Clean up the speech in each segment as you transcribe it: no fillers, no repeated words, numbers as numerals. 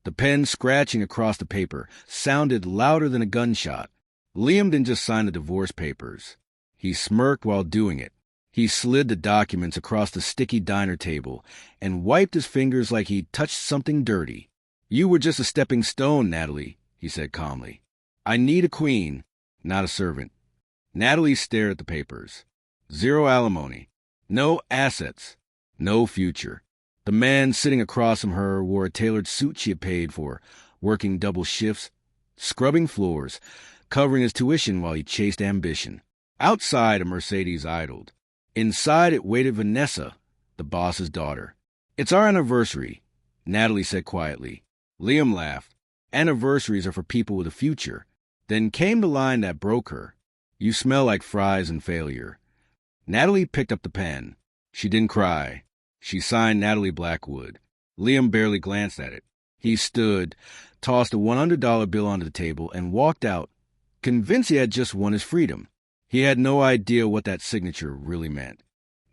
The pen scratching across the paper sounded louder than a gunshot. Liam didn't just sign the divorce papers. He smirked while doing it. He slid the documents across the sticky diner table and wiped his fingers like he'd touched something dirty. "You were just a stepping stone, Natalie," he said calmly. "I need a queen, not a servant." Natalie stared at the papers. Zero alimony. No assets. No future. The man sitting across from her wore a tailored suit she had paid for, working double shifts, scrubbing floors, covering his tuition while he chased ambition. Outside, a Mercedes idled. Inside it waited Vanessa, the boss's daughter. "It's our anniversary," Natalie said quietly. Liam laughed. "Anniversaries are for people with a future." Then came the line that broke her. "You smell like fries and failure." Natalie picked up the pen. She didn't cry. She signed Natalie Blackwood. Liam barely glanced at it. He stood, tossed a $100 bill onto the table, and walked out, convinced he had just won his freedom. He had no idea what that signature really meant.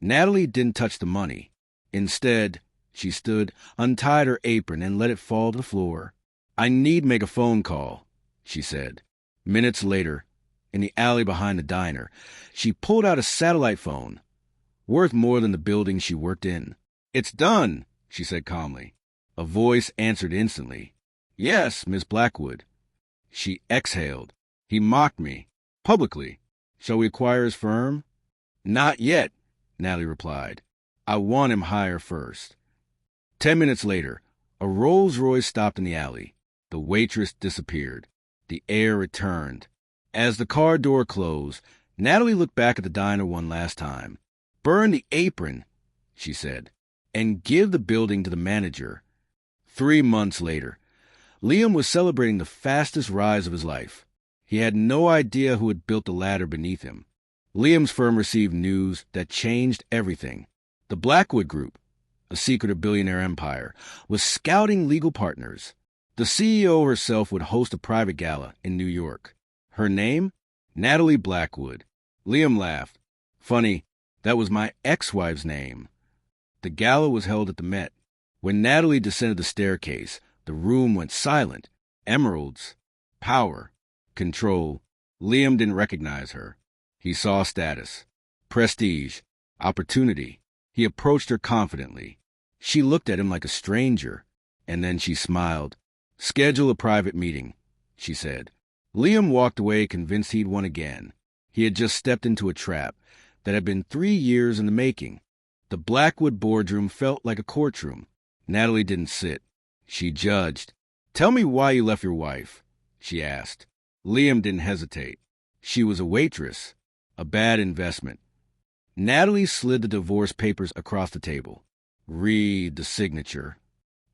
Natalie didn't touch the money. Instead, she stood, untied her apron, and let it fall to the floor. "I need to make a phone call," she said. Minutes later, in the alley behind the diner, she pulled out a satellite phone, worth more than the building she worked in. "It's done," she said calmly. A voice answered instantly. "Yes, Miss Blackwood." She exhaled. "He mocked me. Publicly. Shall we acquire his firm?" "Not yet," Natalie replied. "I want him higher first." 10 minutes later, a Rolls-Royce stopped in the alley. The waitress disappeared. The heir returned. As the car door closed, Natalie looked back at the diner one last time. "Burn the apron," she said, "and give the building to the manager." 3 months later, Liam was celebrating the fastest rise of his life. He had no idea who had built the ladder beneath him. Liam's firm received news that changed everything. The Blackwood Group, a secret billionaire empire, was scouting legal partners. The CEO herself would host a private gala in New York. Her name? Natalie Blackwood. Liam laughed. "Funny, that was my ex-wife's name." The gala was held at the Met. When Natalie descended the staircase, the room went silent. Emeralds. Power. Control. Liam didn't recognize her. He saw status. Prestige. Opportunity. He approached her confidently. She looked at him like a stranger, and then she smiled. "Schedule a private meeting," she said. Liam walked away convinced he'd won again. He had just stepped into a trap that had been 3 years in the making. The Blackwood boardroom felt like a courtroom. Natalie didn't sit. She judged. "Tell me why you left your wife," she asked. Liam didn't hesitate. She was a waitress. A bad investment. Natalie slid the divorce papers across the table. "Read the signature."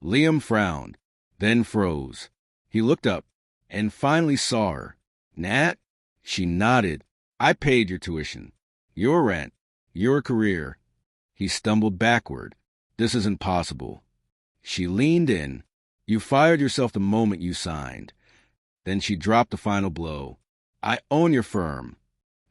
Liam frowned, then froze. He looked up and finally saw her. "Nat?" She nodded. "I paid your tuition, your rent, your career." He stumbled backward. "This isn't possible." She leaned in. "You fired yourself the moment you signed." Then she dropped the final blow. "I own your firm."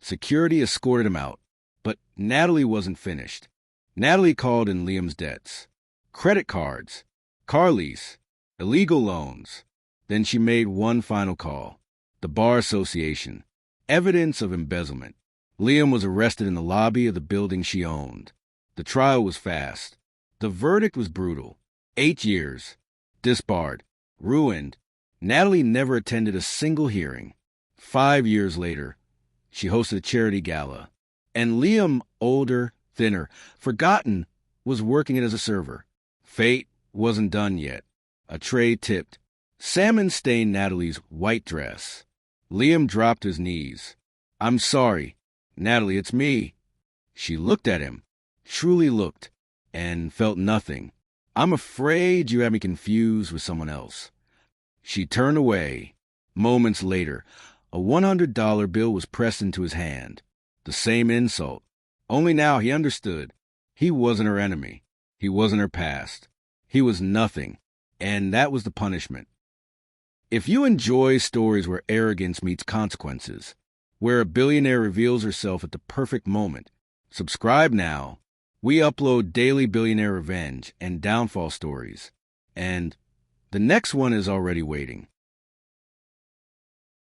Security escorted him out. But Natalie wasn't finished. Natalie called in Liam's debts. Credit cards, car lease, illegal loans. Then she made one final call. The Bar Association. Evidence of embezzlement. Liam was arrested in the lobby of the building she owned. The trial was fast. The verdict was brutal. 8 years. Disbarred. Ruined. Natalie never attended a single hearing. 5 years later, she hosted a charity gala. And Liam, older, thinner, forgotten, was working it as a server. Fate wasn't done yet. A tray tipped. Salmon stained Natalie's white dress. Liam dropped his knees. "I'm sorry. Natalie, it's me." She looked at him, truly looked, and felt nothing. "I'm afraid you have me confused with someone else." She turned away. Moments later, a $100 bill was pressed into his hand. The same insult. Only now he understood. He wasn't her enemy. He wasn't her past. He was nothing. And that was the punishment. If you enjoy stories where arrogance meets consequences, where a billionaire reveals herself at the perfect moment, subscribe now. We upload daily billionaire revenge and downfall stories. And The next one is already waiting.